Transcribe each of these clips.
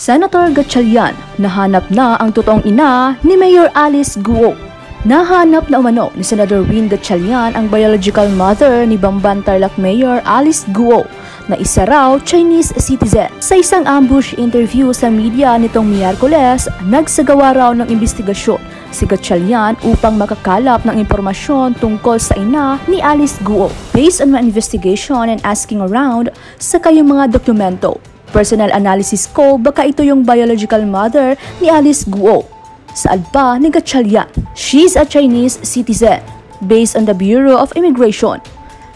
Senator Gatchalian, nahanap na ang totoong ina ni Mayor Alice Guo. Nahanap na umano ni Senator Win Gatchalian ang biological mother ni Bamban Tarlac Mayor Alice Guo na isa raw Chinese citizen. Sa isang ambush interview sa media nitong Miyerkules, nagsagawa raw ng investigasyon si Gatchalian upang makakalap ng impormasyon tungkol sa ina ni Alice Guo. Based on my investigation and asking around sa kayong mga dokumento, personal analysis ko baka ito yung biological mother ni Alice Guo. Saan pa ni Gatchalian? She's a Chinese citizen based on the Bureau of Immigration.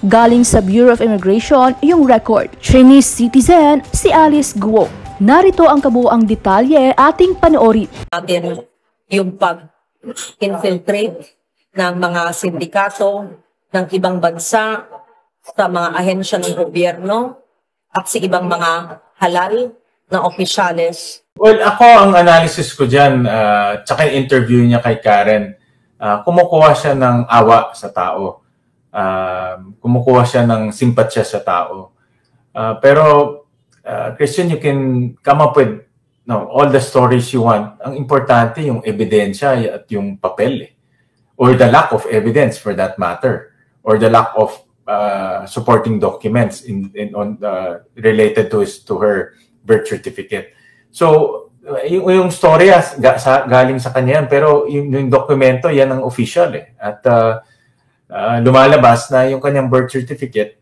Galing sa Bureau of Immigration yung record. Chinese citizen si Alice Guo. Narito ang kabuuang detalye ating panoorin. Natin yung pag-infiltrate ng mga sindikato ng ibang bansa sa mga ahensya ng gobyerno at sa ibang mga halal na opisyales. Well, ako ang analysis ko dyan, tsaka yung interview niya kay Karen, kumukuha siya ng awa sa tao. Kumukuha siya ng simpatsya sa tao. Pero, Christian, you can come up with all the stories you want. Ang importante yung ebidensya at yung papel. Or the lack of evidence for that matter. Or the lack of supporting documents related to her birth certificate. So, yung story galing sa kanya yan, pero yung dokumento, yan ang official eh. At lumalabas na yung kanyang birth certificate,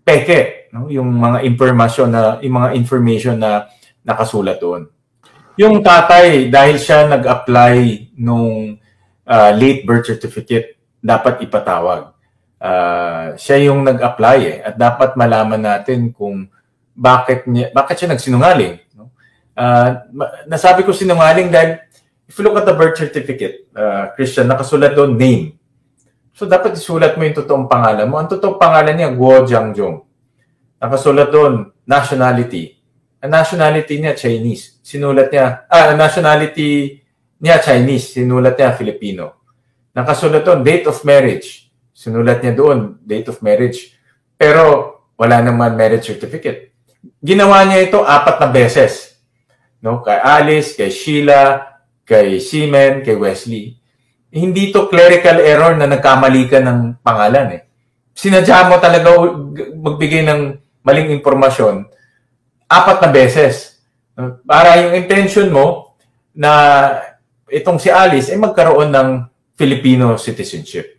peke, no? Yung mga information na nakasulat doon. Yung tatay, dahil siya nag-apply nung late birth certificate, dapat ipatawag. Siya yung nag-apply eh, at dapat malaman natin kung bakit siya nagsinungaling. No? Nasabi ko sinungaling dahil if you look at the birth certificate, Christian, nakasulat doon name. So dapat isulat mo yung totoong pangalan mo. Ang totoong pangalan niya, Guo Jiangjong. Nakasulat doon, nationality. Ang nationality niya, Chinese. Sinulat niya, nationality niya, Chinese. Sinulat niya, Filipino. Nakasulat doon, date of marriage. Sinulat niya doon, date of marriage. Pero wala naman marriage certificate. Ginawa niya ito 4 na beses. No? Kay Alice, kay Sheila, kay Seaman, kay Wesley. Hindi to clerical error na nagkamali ka ng pangalan. Sinadya mo talaga magbigay ng maling impormasyon 4 na beses. Para yung intention mo na itong si Alice ay magkaroon ng Filipino citizenship.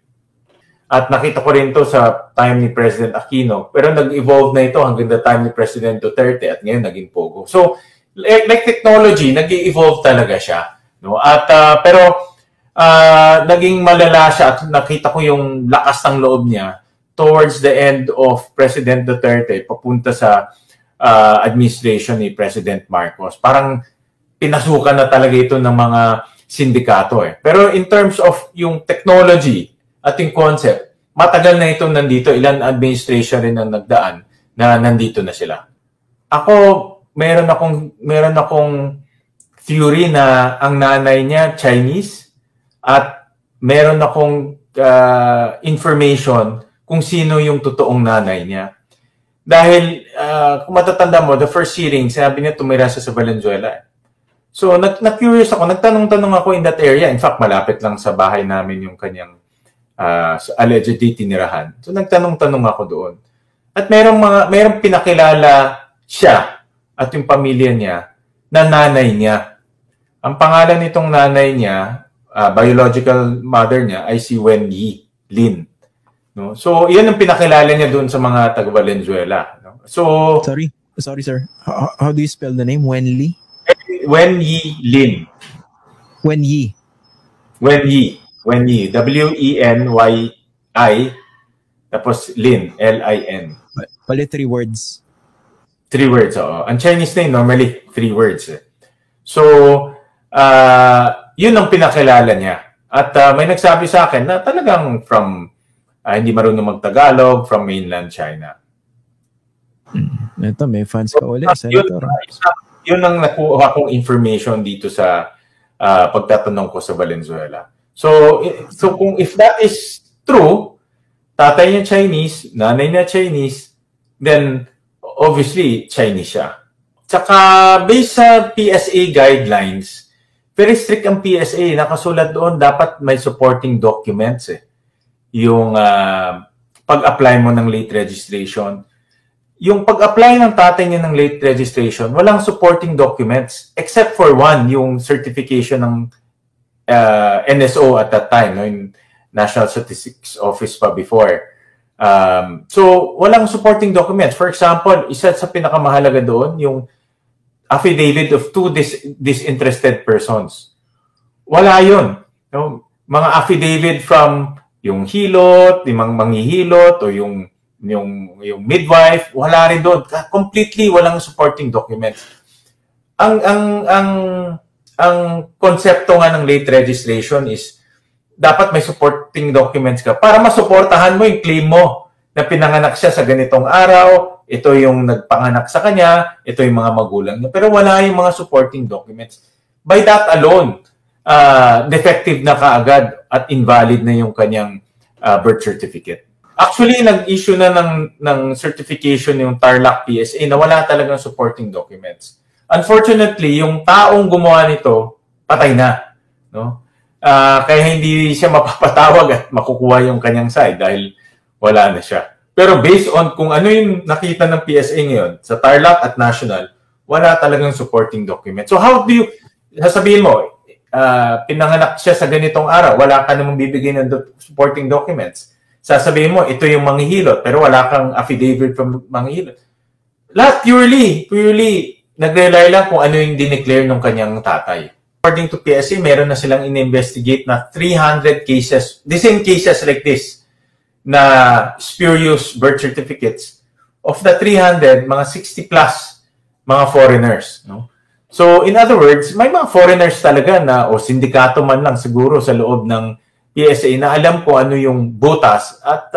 At nakita ko rin to sa time ni President Aquino. Pero nag-evolve na ito hanggang the time ni President Duterte at ngayon naging Pogo. So, like technology, nag-evolve talaga siya. No? At, pero, naging malala siya at nakita ko yung lakas ng loob niya towards the end of President Duterte papunta sa administration ni President Marcos. Parang pinasukan na talaga ito ng mga sindikato. Pero in terms of yung technology, at yung concept, matagal na itong nandito. Ilan administration rin ang nagdaan na nandito na sila. Ako, meron akong theory na ang nanay niya Chinese at meron akong information kung sino yung totoong nanay niya. Dahil, kung matatanda mo, the first hearing, sabi niya tumira siya sa Valenzuela. So, na-curious ako. Nagtanong-tanong ako in that area. In fact, malapit lang sa bahay namin yung kanyang allegedly tinirahan. So nagtanong-tanong ako doon. At merong pinakilala siya at yung pamilya niya na nanay niya. Ang pangalan nitong nanay niya, biological mother niya ay si Wen Yi Lin. No? So iyan ang pinakilala niya doon sa mga taga Valenzuela. No? So sorry sir. How do you spell the name? Wen Li? Wen Yi Lin. Wen Yi. Wen Yi. Wen Yi, W-E-N-Y-I, tapos Lin, L-I-N. Pali 3 words. 3 words, oo. Ang Chinese name, normally 3 words. So, yun ang pinakilala niya. At may nagsabi sa akin na talagang from, hindi marunong mag-Tagalog, from mainland China. Ito, may fans ka ulit, Senator. Yun ang nakuha kong information dito sa pagtatanong ko sa Valenzuela. So kung if that is true, tatay niya Chinese, nanay niya Chinese, then obviously Chinese siya. Tsaka based sa PSA guidelines, very strict ang PSA. Nakasulat doon, dapat may supporting documents yung pag-apply mo ng late registration. Yung pag-apply ng tatay niya ng late registration, walang supporting documents except for one, yung certification ng NSO at that time, no, yung National Statistics Office pa before. So, walang supporting documents. For example, isa sa pinakamahalaga doon, yung affidavit of two disinterested persons. Wala yun. No? Mga affidavit from yung hilot, yung manghihilot, o yung midwife, wala rin doon. Completely walang supporting documents. Ang konsepto nga ng late registration is dapat may supporting documents ka para masuportahan mo yung claim mo na pinanganak siya sa ganitong araw, ito yung nagpanganak sa kanya, ito yung mga magulang niya. Pero wala yung mga supporting documents. By that alone, defective na kaagad at invalid na yung kanyang birth certificate. Actually, nag-issue na ng certification yung Tarlac PSA na wala talagang supporting documents. Unfortunately, yung taong gumawa nito, patay na. No? Kaya hindi siya mapapatawag at makukuha yung kanyang side dahil wala na siya. Pero based on kung ano yung nakita ng PSA ngayon, sa Tarlac at National, wala talagang supporting documents. So how do you, sasabihin mo, pinanganak siya sa ganitong araw, wala ka namang bibigay ng supporting documents. Sasabihin mo, ito yung manghihilot, pero wala kang affidavit from manghihilot. Lahat purely, nag-rely lang kung ano yung dineclare ng kanyang tatay. According to PSA, meron na silang in-investigate na 300 cases, the same cases like this, na spurious birth certificates. Of the 300, mga 60 plus mga foreigners. No? So, in other words, may mga foreigners talaga na, o sindikato man lang siguro sa loob ng PSA na alam ko ano yung butas at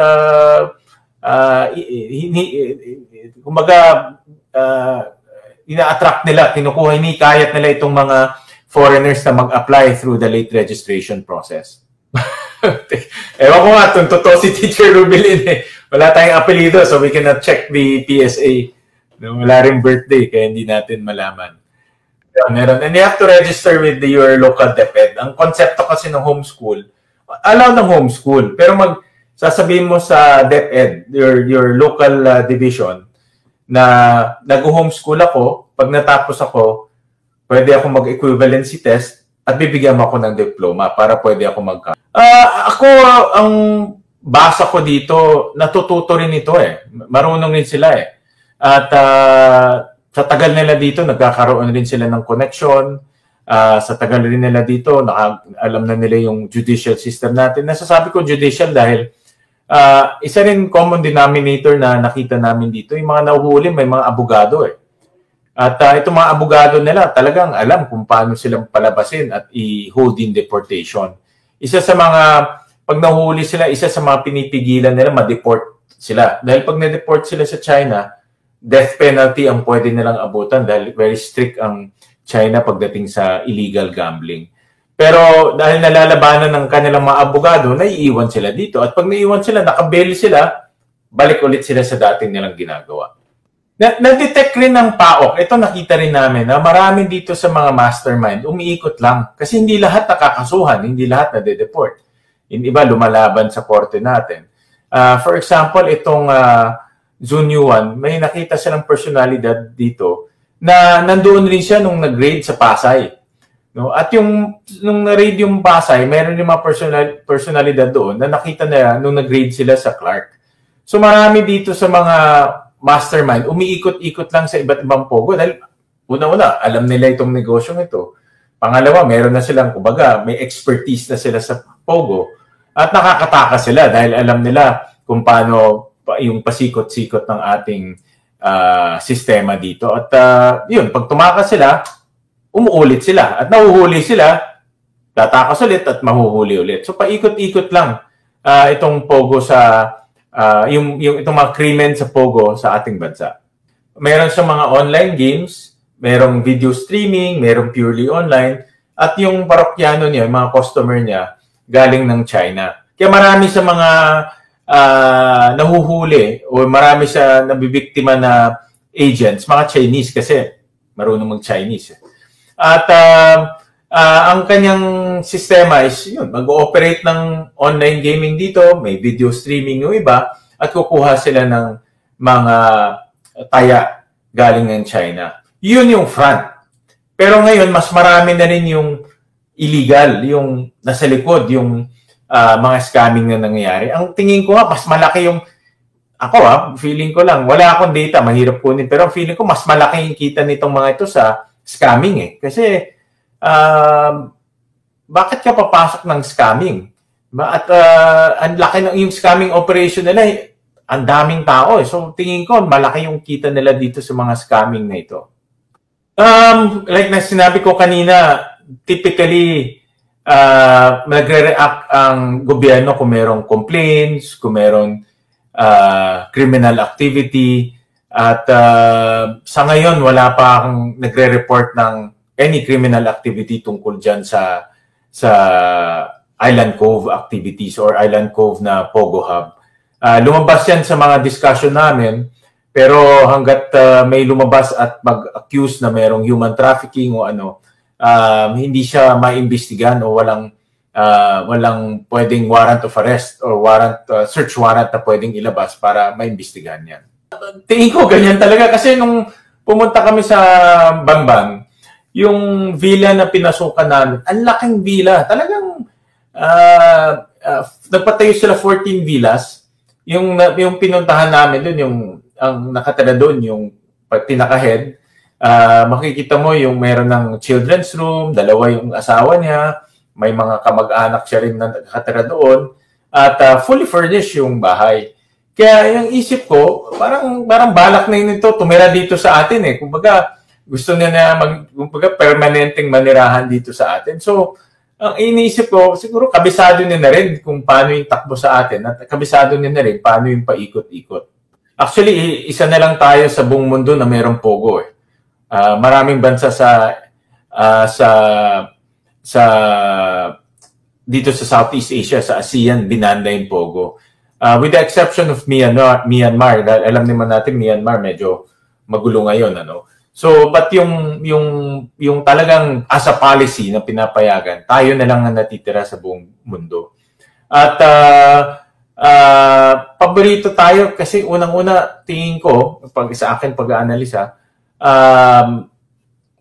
kumbaga ina-attract nila, kinukuha, hinikayat nila itong mga foreigners na mag-apply through the late registration process. Ewan ko nga, totoo si Teacher Rubilin eh. Wala tayong apelido so we cannot check the PSA. No, wala rin birthday kaya hindi natin malaman. Meron. And you have to register with your local DepEd. Ang konsepto kasi ng homeschool, allow ng homeschool. Pero sasabihin mo sa DepEd, your local division, na nag-homeschool ako, pag natapos ako, pwede ako mag-equivalency test at bibigyan mo ako ng diploma para pwede ako ako, ang basa ko dito, natututo rin ito eh. Marunong rin sila eh. At sa tagal nila dito, nagkakaroon rin sila ng connection. Sa tagal rin nila dito, alam na nila yung judicial system natin. Nasasabi ko judicial dahil isa rin common denominator na nakita namin dito, yung mga nahuhuli, may mga abogado eh. At itong mga abogado nila talagang alam kung paano silang palabasin at i-hold in deportation. Isa sa mga, pag nahuhuli sila, isa sa mga pinipigilan nila, ma-deport sila. Dahil pag na-deport sila sa China, death penalty ang pwede nilang abutan dahil very strict ang China pagdating sa illegal gambling. Pero dahil nalalabanan ng kanilang mga abogado, naiiwan sila dito. At pag naiiwan sila, nakabail sila, balik ulit sila sa dating nilang ginagawa. Na-detect rin ng PAOK, ito nakita rin namin na marami dito sa mga mastermind, umiikot lang. Kasi hindi lahat nakakasuhan, hindi lahat na-deport. Yung iba lumalaban sa korte natin. For example, itong Zun Yuan, may nakita silang personalidad dito na nandoon rin siya nung nag-raid sa Pasay. No? At nung na-raid yung Pasay, meron yung mga personalidad doon na nakita na nung nag-raid sila sa Clark. So marami dito sa mga mastermind, umiikot-ikot lang sa iba't ibang pogo dahil una-una, alam nila itong negosyong ito. Pangalawa, meron na silang, kumbaga, may expertise na sila sa pogo at nakakataka sila dahil alam nila kung paano yung pasikot-sikot ng ating sistema dito. At yun, pag tumakas sila, umuulit sila. At nahuhuli sila, tatakas ulit at mahuhuli ulit. So, paikot-ikot lang itong pogo sa itong mga krimen sa pogo sa ating bansa. Meron siyang mga online games, merong video streaming, merong purely online, at yung parokyano niya, yung mga customer niya, galing ng China. Kaya marami sa mga nahuhuli o marami sa nabibiktima na agents, mga Chinese kasi marunong mag-Chinese. At ang kanyang sistema is yun, mag-ooperate ng online gaming dito, may video streaming yung iba, at kukuha sila ng mga taya galing ng China. Yun yung front. Pero ngayon, mas marami na rin yung illegal, yung nasa likod, yung mga scamming na nangyayari. Ang tingin ko mas malaki yung, ako feeling ko lang, wala akong data, mahirap kunin, pero feeling ko mas malaki yung kita nitong mga ito sa scamming eh. Kasi, bakit ka papasok ng scamming? At ang laki ng yung scamming operation nila, ang daming tao eh. So, tingin ko, malaki yung kita nila dito sa mga scamming na ito. Like na sinabi ko kanina, typically, nagre-react ang gobyerno kung merong complaints, kung merong criminal activity, at sa ngayon, wala pa akong nagre-report ng any criminal activity tungkol dyan sa Island Cove activities or Island Cove na Pogo Hub. Lumabas yan sa mga discussion namin, pero hanggat may lumabas at mag-accuse na merong human trafficking o ano, hindi siya maimbestigan o walang pwedeng warrant of arrest or search warrant na pwedeng ilabas para maimbestigahan yan. Tingin ko ganyan talaga kasi nung pumunta kami sa Bamban, yung villa na pinasukan namin, ang laking villa. Talagang nagpatayo sila 14 villas. Yung pinuntahan namin doon, ang nakatira doon, yung pinaka-head, makikita mo yung meron ng children's room, dalawa yung asawa niya, may mga kamag-anak siya rin na nakatira doon, at fully furnished yung bahay. Kaya yung isip ko, parang balak na yun ito, tumira dito sa atin eh. Kumbaga, gusto niya na permanenteng manirahan dito sa atin. So, ang iniisip ko, siguro kabisado niya na rin kung paano yung takbo sa atin at kabisado niya na rin paano yung paikot-ikot. Actually, isa na lang tayo sa buong mundo na mayroong Pogo eh. Maraming bansa dito sa Southeast Asia, sa ASEAN, binanda yung Pogo. With the exception of Myanmar, dahil alam naman natin Myanmar medyo magulo ngayon, ano. So, but yung talagang as a policy na pinapayagan, tayo na lang ang natitira sa buong mundo. At paborito tayo kasi unang-una tingin ko, sa akin pag-aanalisa,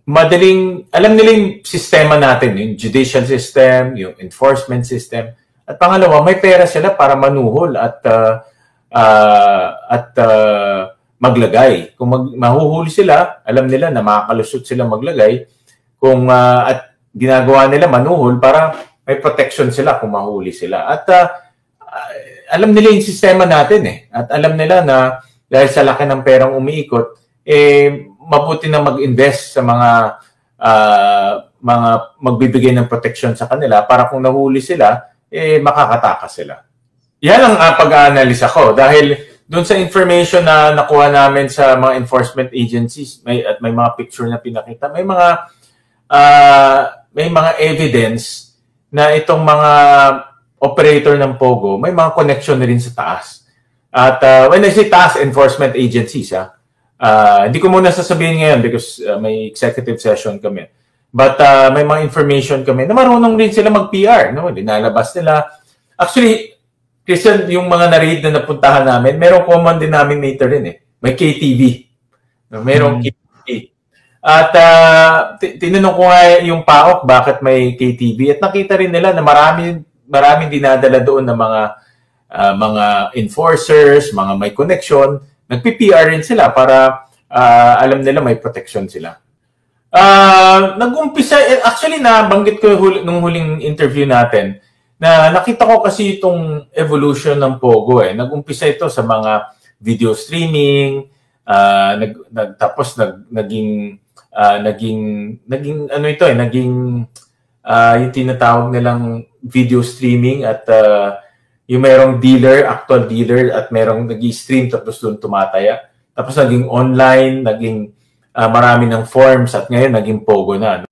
madaling, alam nila yung sistema natin, yung judicial system, yung enforcement system. At pangalawa, may pera sila para manuhol at maglagay. Kung mahuhuli sila, alam nila na makakalusot sila maglagay. At ginagawa nila manuhol para may protection sila kung mahuli sila. At alam nila yung sistema natin eh. At alam nila na dahil sa laki ng perang umiikot, mabuti na mag-invest sa mga magbibigay ng protection sa kanila para kung nahuli sila, makakatakas sila. Yan ang pag-aanalisa ko dahil doon sa information na nakuha namin sa mga enforcement agencies at may mga picture na pinakita, may mga evidence na itong mga operator ng Pogo, may mga connection na rin sa taas. At when I say taas enforcement agencies, hindi ko muna sasabihin ngayon because may executive session kami. But may mga information kami na marunong din sila mag-PR. No? Linalabas nila. Actually, Christian, yung mga na-read na napuntahan namin, merong common denominator din eh. May KTV. No? Merong KTV. At tinanong ko nga yung PAOK bakit may KTV. At nakita rin nila na maraming dinadala doon na mga enforcers, mga may connection. Nagpi-PR rin sila para alam nila may protection sila. Nag-umpisa, actually nabanggit ko nung huling interview natin na nakita ko kasi itong evolution ng Pogo eh. Nag-umpisa ito sa mga video streaming, tapos naging yung tinatawag nilang video streaming at yung merong actual dealer at merong nag-stream tapos doon tumataya. Tapos naging online, naging marami ng forms at ngayon naging Pogo na. No?